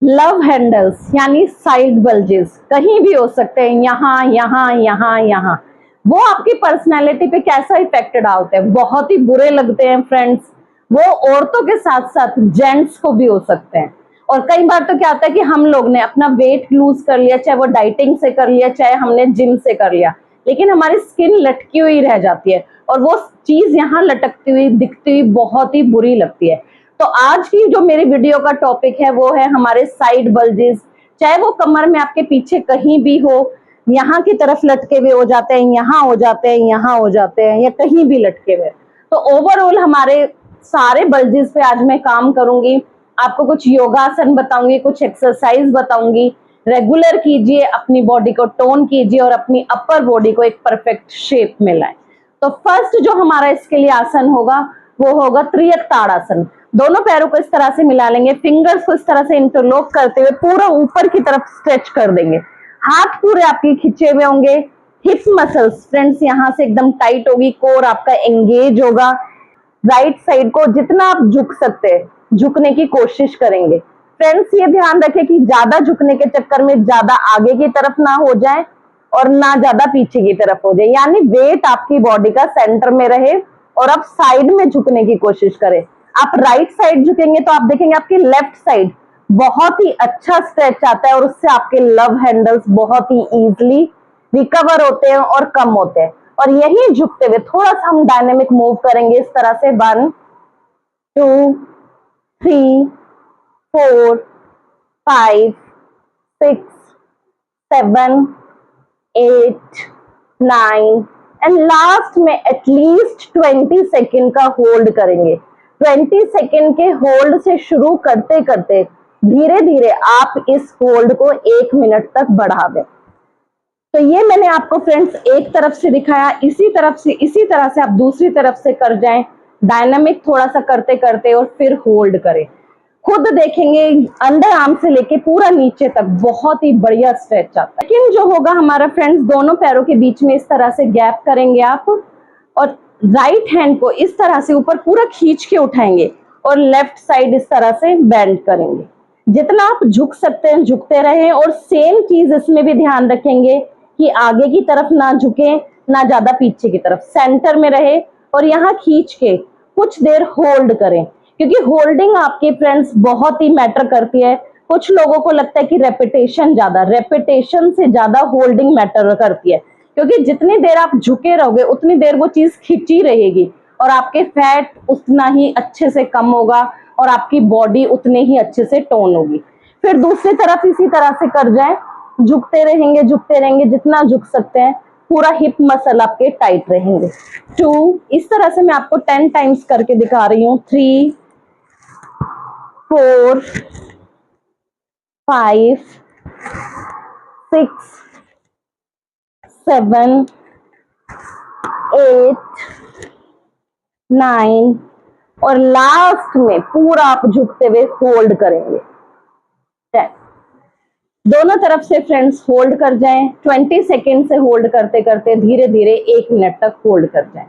Love handles यानी side bulges कहीं भी हो सकते हैं, यहाँ यहाँ यहाँ यहाँ। वो आपकी पर्सनैलिटी पे कैसा इफेक्ट डालते हैं? बहुत ही बुरे लगते हैं फ्रेंड्स। वो औरतों के साथ साथ जेंट्स को भी हो सकते हैं। और कई बार तो क्या होता है कि हम लोग ने अपना वेट लूज कर लिया, चाहे वो डाइटिंग से कर लिया, चाहे हमने जिम से कर लिया, लेकिन हमारी स्किन लटकी हुई रह जाती है और वो चीज यहाँ लटकती हुई दिखती हुई बहुत ही बुरी लगती है। तो आज की जो मेरी वीडियो का टॉपिक है वो है हमारे साइड बल्जेस। चाहे वो कमर में आपके पीछे कहीं भी हो, यहाँ की तरफ लटके हुए हो जाते हैं, यहाँ हो जाते हैं, यहाँ हो जाते हैं, या कहीं भी लटके हुए। तो ओवरऑल हमारे सारे बल्जेस पे आज मैं काम करूंगी। आपको कुछ योगासन बताऊंगी, कुछ एक्सरसाइज बताऊंगी। रेगुलर कीजिए, अपनी बॉडी को टोन कीजिए और अपनी अपर बॉडी को एक परफेक्ट शेप में लाएं। तो फर्स्ट जो हमारा इसके लिए आसन होगा वो होगा त्रियक ताड़ासन। दोनों पैरों को इस तरह से मिला लेंगे, फिंगर्स को इस तरह से इंटरलॉक करते हुए पूरा ऊपर की तरफ स्ट्रेच कर देंगे। हाथ पूरे आपके खिंचे हुए होंगे। हिप मसल्स फ्रेंड्स यहाँ से एकदम टाइट होगी, कोर आपका एंगेज होगा। राइट साइड को जितना आप झुक सकते हैं झुकने की कोशिश करेंगे। फ्रेंड्स ये ध्यान रखें कि ज्यादा झुकने के चक्कर में ज्यादा आगे की तरफ ना हो जाए और ना ज्यादा पीछे की तरफ हो जाए, यानी वेट आपकी बॉडी का सेंटर में रहे और आप साइड में झुकने की कोशिश करें। आप राइट साइड झुकेंगे तो आप देखेंगे आपकी लेफ्ट साइड बहुत ही अच्छा स्ट्रेच आता है और उससे आपके लव हैंडल्स बहुत ही इजीली रिकवर होते हैं और कम होते हैं। और यही झुकते हुए थोड़ा सा हम डायनेमिक मूव करेंगे इस तरह से 1 2 3 4 5 6 7 8 9 एंड लास्ट में एटलीस्ट 20 सेकेंड का होल्ड करेंगे। 20 सेकेंड के होल्ड से शुरू करते करते धीरे धीरे आप इस होल्ड को 1 मिनट तक बढ़ा दें। तो ये मैंने आपको फ्रेंड्स एक तरफ से दिखाया, इसी तरह से आप दूसरी तरफ से कर जाएं, डायनामिक थोड़ा सा करते करते और फिर होल्ड करें। खुद देखेंगे अंडर आर्म से लेके पूरा नीचे तक बहुत ही बढ़िया स्ट्रेच आता है। लेकिन जो होगा हमारा फ्रेंड्स, दोनों पैरों के बीच में इस तरह से गैप करेंगे आप और राइट हैंड को इस तरह से ऊपर पूरा खींच के उठाएंगे और लेफ्ट साइड इस तरह से बेंड करेंगे। जितना आप झुक सकते हैं झुकते रहें और सेम चीज इसमें भी ध्यान रखेंगे कि आगे की तरफ ना झुके ना ज्यादा पीछे की तरफ, सेंटर में रहे और यहाँ खींच के कुछ देर होल्ड करें, क्योंकि होल्डिंग आपके फ्रेंड्स बहुत ही मैटर करती है। कुछ लोगों को लगता है कि रेपिटेशन से ज्यादा होल्डिंग मैटर करती है, क्योंकि जितनी देर आप झुके रहोगे उतनी देर वो चीज खिंची रहेगी और आपके फैट उतना ही अच्छे से कम होगा और आपकी बॉडी उतने ही अच्छे से टोन होगी। फिर दूसरी तरफ इसी तरह से कर जाए, झुकते रहेंगे जितना झुक सकते हैं, पूरा हिप मसल आपके टाइट रहेंगे। 2 इस तरह से मैं आपको 10 टाइम्स करके दिखा रही हूँ। 3 4 5 6 7 8 9 और लास्ट में पूरा आप झुकते हुए होल्ड करेंगे। 10 दोनों तरफ से फ्रेंड्स होल्ड कर जाएं। 20 सेकेंड से होल्ड करते करते धीरे धीरे 1 मिनट तक होल्ड कर जाएं।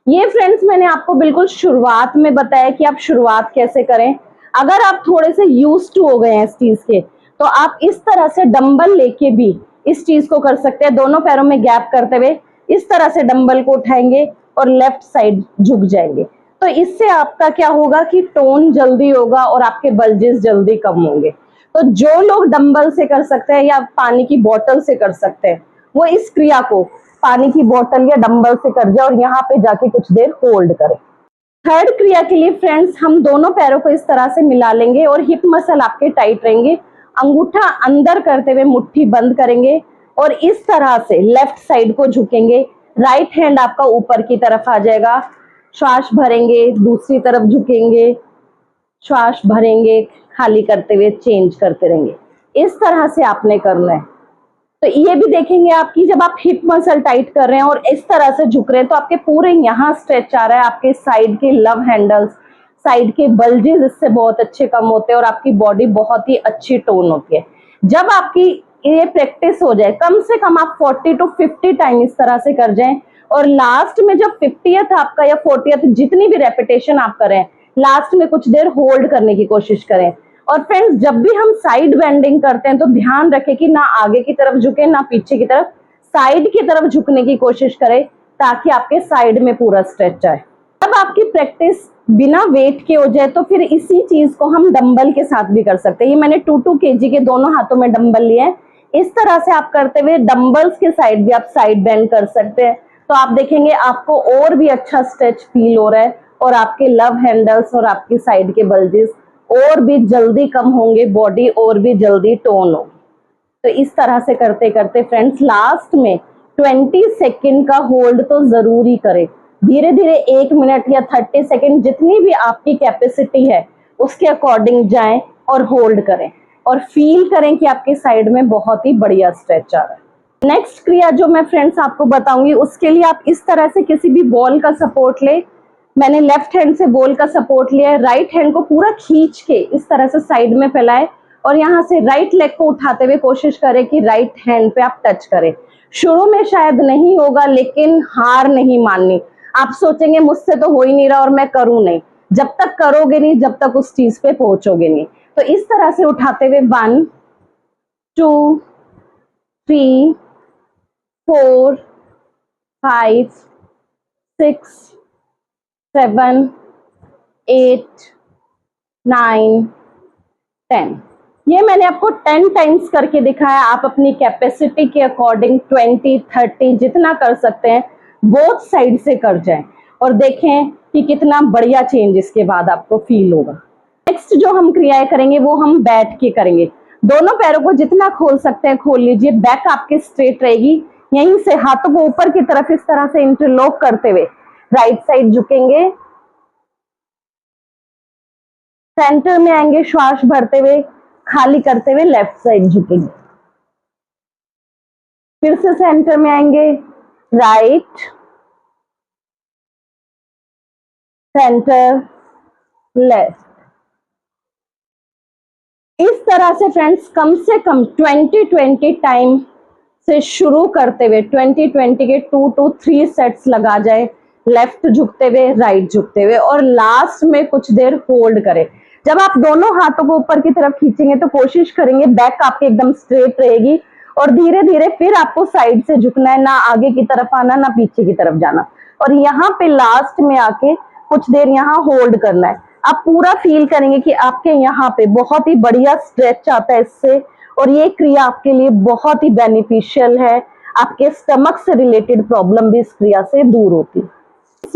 ये फ्रेंड्स मैंने आपको बिल्कुल शुरुआत में बताया कि आप शुरुआत कैसे करें। अगर आप थोड़े से यूज्ड टू हो गए हैं इस चीज के, तो आप इस तरह से डंबल लेके भी इस चीज को कर सकते हैं। दोनों पैरों में गैप करते हुए इस तरह से डंबल को उठाएंगे और लेफ्ट साइड झुक जाएंगे। तो इससे आपका क्या होगा कि टोन जल्दी होगा और आपके बल्जेस जल्दी कम होंगे। तो जो लोग डंबल से कर सकते हैं या पानी की बोतल से कर सकते हैं, वो इस क्रिया को पानी की बोतल या डंबल से कर जाए और यहाँ पे जाके कुछ देर होल्ड करें। थर्ड क्रिया के लिए फ्रेंड्स हम दोनों पैरों को इस तरह से मिला लेंगे और हिप मसल आपके टाइट रहेंगे। अंगूठा अंदर करते हुए मुट्ठी बंद करेंगे और इस तरह से लेफ्ट साइड को झुकेंगे। राइट हैंड आपका ऊपर की तरफ आ जाएगा। श्वास भरेंगे, दूसरी तरफ झुकेंगे, श्वास भरेंगे, खाली करते हुए चेंज करते रहेंगे। इस तरह से आपने करना है। तो ये भी देखेंगे आपकी जब आप हिप मसल टाइट कर रहे हैं और इस तरह से झुक रहे हैं तो आपके पूरे यहाँ स्ट्रेच आ रहा है। आपके साइड के लव हैंडल्स, साइड के बल्जेस इससे बहुत अच्छे कम होते हैं और आपकी बॉडी बहुत ही अच्छी टोन होती है। जब आपकी ये प्रैक्टिस हो जाए, कम से कम आप 40 to 50 टाइम इस तरह से कर जाएं और लास्ट में जब 50th आपका या 40th जितनी भी रेपिटेशन आप करें, लास्ट में कुछ देर होल्ड करने की कोशिश करें। और फ्रेंड्स जब भी हम साइड बेंडिंग करते हैं तो ध्यान रखें कि ना आगे की तरफ झुके ना पीछे की तरफ, साइड की तरफ झुकने की कोशिश करें ताकि आपके साइड में पूरा स्ट्रेच आए। जब आपकी प्रैक्टिस बिना वेट के हो जाए तो फिर इसी चीज को हम डंबल के साथ भी कर सकते हैं। ये मैंने 2-2 kg के दोनों हाथों में डंबल लिए हैं। इस तरह से आप करते हुए डंबल्स के साइड भी आप साइड बेंड कर सकते हैं, तो आप देखेंगे आपको और भी अच्छा स्ट्रेच फील हो रहा है और आपके लव हैंडल्स और आपकी साइड के बल्जेस और भी जल्दी कम होंगे, बॉडी और भी जल्दी टोन होगी। तो इस तरह से करते करते फ्रेंड्स लास्ट में 20 सेकेंड का होल्ड तो जरूर ही करें। धीरे धीरे 1 मिनट या 30 सेकेंड जितनी भी आपकी कैपेसिटी है उसके अकॉर्डिंग जाएं और होल्ड करें और फील करें कि आपके साइड में बहुत ही बढ़िया स्ट्रेच आ रहा है। नेक्स्ट क्रिया जो मैं फ्रेंड्स आपको बताऊंगी उसके लिए आप इस तरह से किसी भी बॉल का सपोर्ट ले। मैंने लेफ्ट हैंड से बॉल का सपोर्ट लिया है, राइट हैंड को पूरा खींच के इस तरह से साइड में फैलाए और यहाँ से राइट लेग को उठाते हुए कोशिश करें कि राइट हैंड पे आप टच करें। शुरू में शायद नहीं होगा लेकिन हार नहीं माननी। आप सोचेंगे मुझसे तो हो ही नहीं रहा और मैं करूं नहीं, जब तक करोगे नहीं जब तक उस चीज पे पहुंचोगे नहीं। तो इस तरह से उठाते हुए 1 2 3 4 5 6 7 8 9 10। ये मैंने आपको 10 टाइम्स करके दिखाया। आप अपनी कैपेसिटी के अकॉर्डिंग 20 30 जितना कर सकते हैं बोथ साइड से कर जाएं और देखें कि कितना बढ़िया चेंज इसके बाद आपको फील होगा। नेक्स्ट जो हम क्रियाएं करेंगे वो हम बैठ के करेंगे। दोनों पैरों को जितना खोल सकते हैं खोल लीजिए, बैक आपकी स्ट्रेट रहेगी। यहीं से हाथों को ऊपर की तरफ इस तरह से इंटरलॉक करते हुए राइट साइड झुकेंगे, सेंटर में आएंगे, श्वास भरते हुए खाली करते हुए लेफ्ट साइड झुकेंगे, फिर से सेंटर में आएंगे, राइट सेंटर लेफ्ट। इस तरह से फ्रेंड्स कम से कम 20 टाइम से शुरू करते हुए 20 के 2 to 3 सेट्स लगा जाए, लेफ्ट झुकते हुए राइट झुकते हुए और लास्ट में कुछ देर होल्ड करें। जब आप दोनों हाथों को ऊपर की तरफ खींचेंगे तो कोशिश करेंगे बैक आपकी एकदम स्ट्रेट रहेगी और धीरे धीरे फिर आपको साइड से झुकना है, ना आगे की तरफ आना ना पीछे की तरफ जाना। और यहाँ पे लास्ट में आके कुछ देर यहाँ होल्ड करना है। आप पूरा फील करेंगे कि आपके यहाँ पे बहुत ही बढ़िया स्ट्रेच आता है इससे और ये क्रिया आपके लिए बहुत ही बेनिफिशियल है। आपके स्टमक से रिलेटेड प्रॉब्लम भी इस क्रिया से दूर होती है।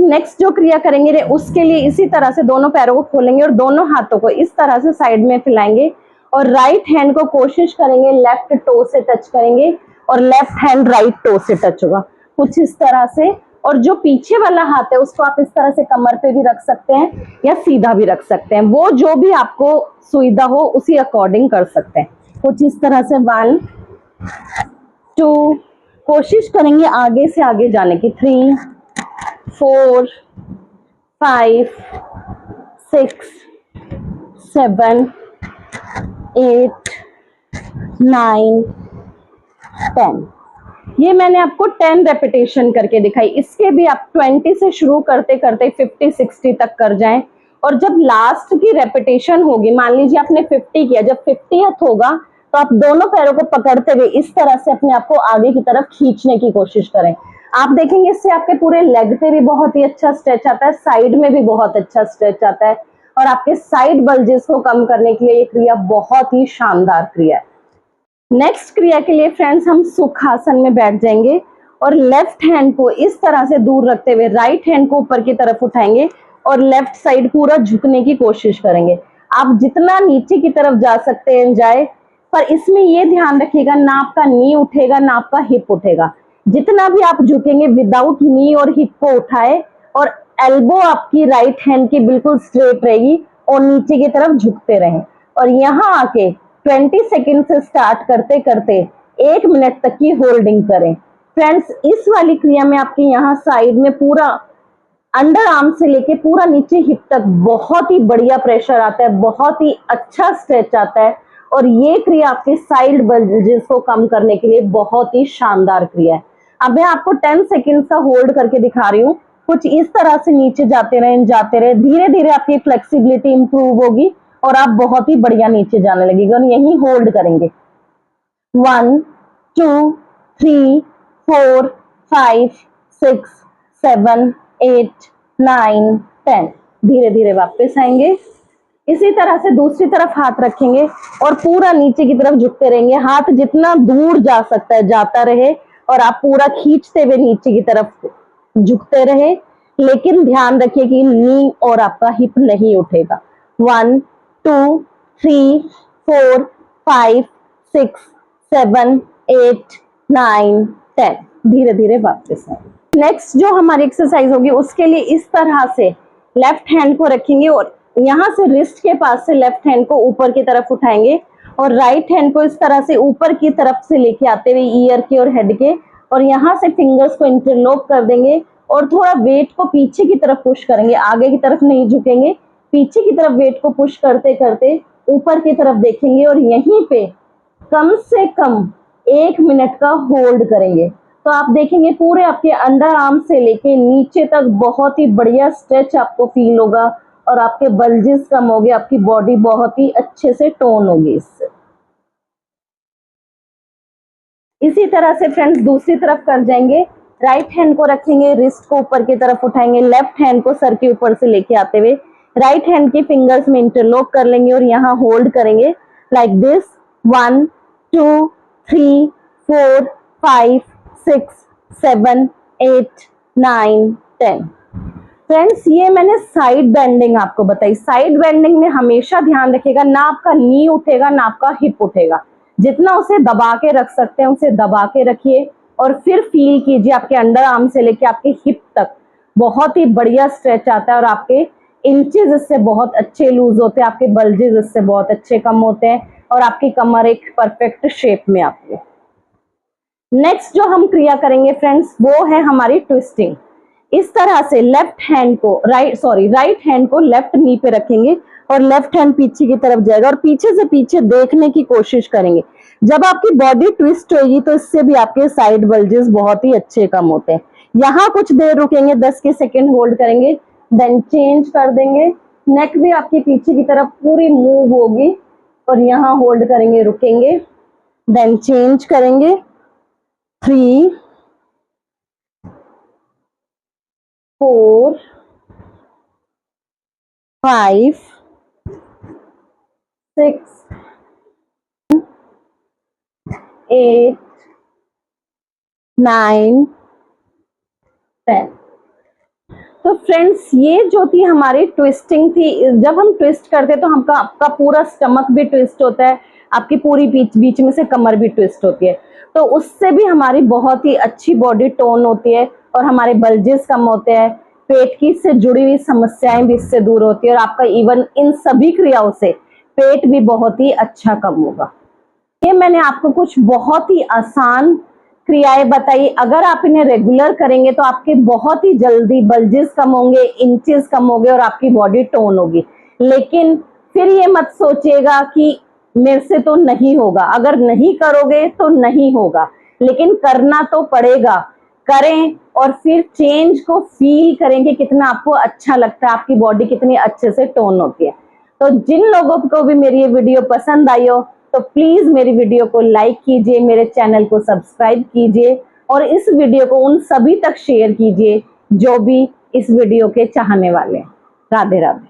नेक्स्ट जो क्रिया करेंगे उसके लिए इसी तरह से दोनों पैरों को खोलेंगे और दोनों हाथों को इस तरह से साइड में फैलाएंगे और राइट हैंड को कोशिश करेंगे लेफ्ट टो से टच करेंगे और लेफ्ट हैंड राइट टो से टच होगा, कुछ इस तरह से। और जो पीछे वाला हाथ है उसको आप इस तरह से कमर पे भी रख सकते हैं या सीधा भी रख सकते हैं, वो जो भी आपको सुविधा हो उसी अकॉर्डिंग कर सकते हैं। कुछ इस तरह से 1 2 कोशिश करेंगे आगे से आगे जाने की, 3 4 5 6 7 8 9 10। ये मैंने आपको 10 रेपिटेशन करके दिखाई। इसके भी आप 20 से शुरू करते करते 50-60 तक कर जाएं और जब लास्ट की रेपिटेशन होगी, मान लीजिए आपने 50 किया, जब 50th होगा तो आप दोनों पैरों को पकड़ते हुए इस तरह से अपने आप को आगे की तरफ खींचने की कोशिश करें। आप देखेंगे इससे आपके पूरे लेग पे भी बहुत ही अच्छा स्ट्रेच आता है, साइड में भी बहुत अच्छा स्ट्रेच आता है और आपके साइड बल्जेस को कम करने के लिए ये क्रिया बहुत ही शानदार क्रिया है। नेक्स्ट क्रिया के लिए फ्रेंड्स हम सुखासन में बैठ जाएंगे और लेफ्ट हैंड को इस तरह से दूर रखते हुए राइट हैंड को ऊपर की तरफ उठाएंगे और लेफ्ट साइड पूरा झुकने की कोशिश करेंगे। आप जितना नीचे की तरफ जा सकते हैं जाए, पर इसमें ये ध्यान रखिएगा ना आपका नी उठेगा ना आपका हिप उठेगा। जितना भी आप झुकेंगे विदाउट नी और हिप को उठाए और एल्बो आपकी राइट हैंड की बिल्कुल स्ट्रेट रहेगी और नीचे की तरफ झुकते रहें और यहाँ आके 20 सेकेंड से स्टार्ट करते करते 1 मिनट तक की होल्डिंग करें। फ्रेंड्स इस वाली क्रिया में आपके यहाँ साइड में पूरा अंडर आर्म से लेके पूरा नीचे हिप तक बहुत ही बढ़िया प्रेशर आता है, बहुत ही अच्छा स्ट्रेच आता है और ये क्रिया आपके साइड बल्जेस को कम करने के लिए बहुत ही शानदार क्रिया है। अब मैं आपको 10 सेकेंड का होल्ड करके दिखा रही हूँ। कुछ इस तरह से नीचे जाते रहे, धीरे धीरे आपकी फ्लेक्सिबिलिटी इंप्रूव होगी और आप बहुत ही बढ़िया नीचे जाने लगेंगे और यही होल्ड करेंगे। 1 2 3 4 5 6 7 8 9 10। धीरे धीरे वापस आएंगे। इसी तरह से दूसरी तरफ हाथ रखेंगे और पूरा नीचे की तरफ झुकते रहेंगे। हाथ जितना दूर जा सकता है जाता रहे और आप पूरा खींचते हुए नीचे की तरफ झुकते रहे, लेकिन ध्यान रखिए कि नी और आपका हिप नहीं उठेगा। 1 2 3 4 5 6 7 8 9 10। धीरे धीरे वापस आए। नेक्स्ट जो हमारी एक्सरसाइज होगी उसके लिए इस तरह से लेफ्ट हैंड को रखेंगे और यहाँ से रिस्ट के पास से लेफ्ट हैंड को ऊपर की तरफ उठाएंगे और राइट हैंड को इस तरह से ऊपर की तरफ से लेके आते हुए ईयर के और हेड के, और यहाँ से फिंगर्स को इंटरलॉक कर देंगे और थोड़ा वेट को पीछे की तरफ पुश करेंगे। आगे की तरफ नहीं झुकेंगे, पीछे की तरफ वेट को पुश करते करते ऊपर की तरफ देखेंगे और यहीं पे कम से कम 1 मिनट का होल्ड करेंगे। तो आप देखेंगे पूरे आपके अंडर आर्म से लेके नीचे तक बहुत ही बढ़िया स्ट्रेच आपको फील होगा और आपके बल्जेस कम हो गए, आपकी बॉडी बहुत ही अच्छे से टोन होगी इससे। इसी तरह से फ्रेंड्स दूसरी तरफ कर जाएंगे। राइट हैंड को रखेंगे, रिस्ट को ऊपर की तरफ उठाएंगे, लेफ्ट हैंड को सर के ऊपर से लेके आते हुए राइट हैंड की फिंगर्स में इंटरलॉक कर लेंगे और यहाँ होल्ड करेंगे लाइक दिस। 1 2 3 4 5 6 7 8 9 10। फ्रेंड्स ये मैंने साइड बेंडिंग आपको बताई। साइड बेंडिंग में हमेशा ध्यान रखिएगा ना आपका नी उठेगा ना आपका हिप उठेगा। जितना उसे दबा के रख सकते हैं उसे दबा के रखिए और फिर फील कीजिए आपके अंडर आर्म से लेके आपके हिप तक बहुत ही बढ़िया स्ट्रेच आता है और आपके इंचेस इससे बहुत अच्छे लूज होते हैं, आपके बल्जेस इससे बहुत अच्छे कम होते हैं और आपकी कमर एक परफेक्ट शेप में आती है। नेक्स्ट जो हम क्रिया करेंगे फ्रेंड्स वो है हमारी ट्विस्टिंग। इस तरह से लेफ्ट हैंड को राइट हैंड को लेफ्ट नी पे रखेंगे और लेफ्ट हैंड पीछे की तरफ जाएगा और पीछे से पीछे देखने की कोशिश करेंगे। जब आपकी बॉडी ट्विस्ट होगी तो इससे भी आपके साइड बल्जेस बहुत ही अच्छे कम होते हैं। यहाँ कुछ देर रुकेंगे, 10 के सेकेंड होल्ड करेंगे, देन चेंज कर देंगे। नेक भी आपकी पीछे की तरफ पूरी मूव होगी और यहाँ होल्ड करेंगे, रुकेंगे, देन चेंज करेंगे। 3 4 5 6 8 9 10। तो फ्रेंड्स ये जो थी हमारी ट्विस्टिंग थी। जब हम ट्विस्ट करते हैं तो हमका आपका पूरा स्टमक भी ट्विस्ट होता है, आपकी पूरी बीच में से कमर भी ट्विस्ट होती है, तो उससे भी हमारी बहुत ही अच्छी बॉडी टोन होती है और हमारे बल्जेस कम होते हैं। पेट की से जुड़ी हुई समस्याएं भी इससे दूर होती है और आपका इवन इन सभी क्रियाओं से पेट भी बहुत ही अच्छा कम होगा। ये मैंने आपको कुछ बहुत ही आसान क्रियाएं बताई। अगर आप इन्हें रेगुलर करेंगे तो आपके बहुत ही जल्दी बल्जेस कम होंगे, इंचेस कम होंगे और आपकी बॉडी टोन होगी। लेकिन फिर ये मत सोचिएगा कि मेरे से तो नहीं होगा। अगर नहीं करोगे तो नहीं होगा, लेकिन करना तो पड़ेगा। करें और फिर चेंज को फील करें कि कितना आपको अच्छा लगता है, आपकी बॉडी कितनी अच्छे से टोन होती है। तो जिन लोगों को भी मेरी ये वीडियो पसंद आई हो तो प्लीज मेरी वीडियो को लाइक कीजिए, मेरे चैनल को सब्सक्राइब कीजिए और इस वीडियो को उन सभी तक शेयर कीजिए जो भी इस वीडियो के चाहने वाले हैं। राधे राधे।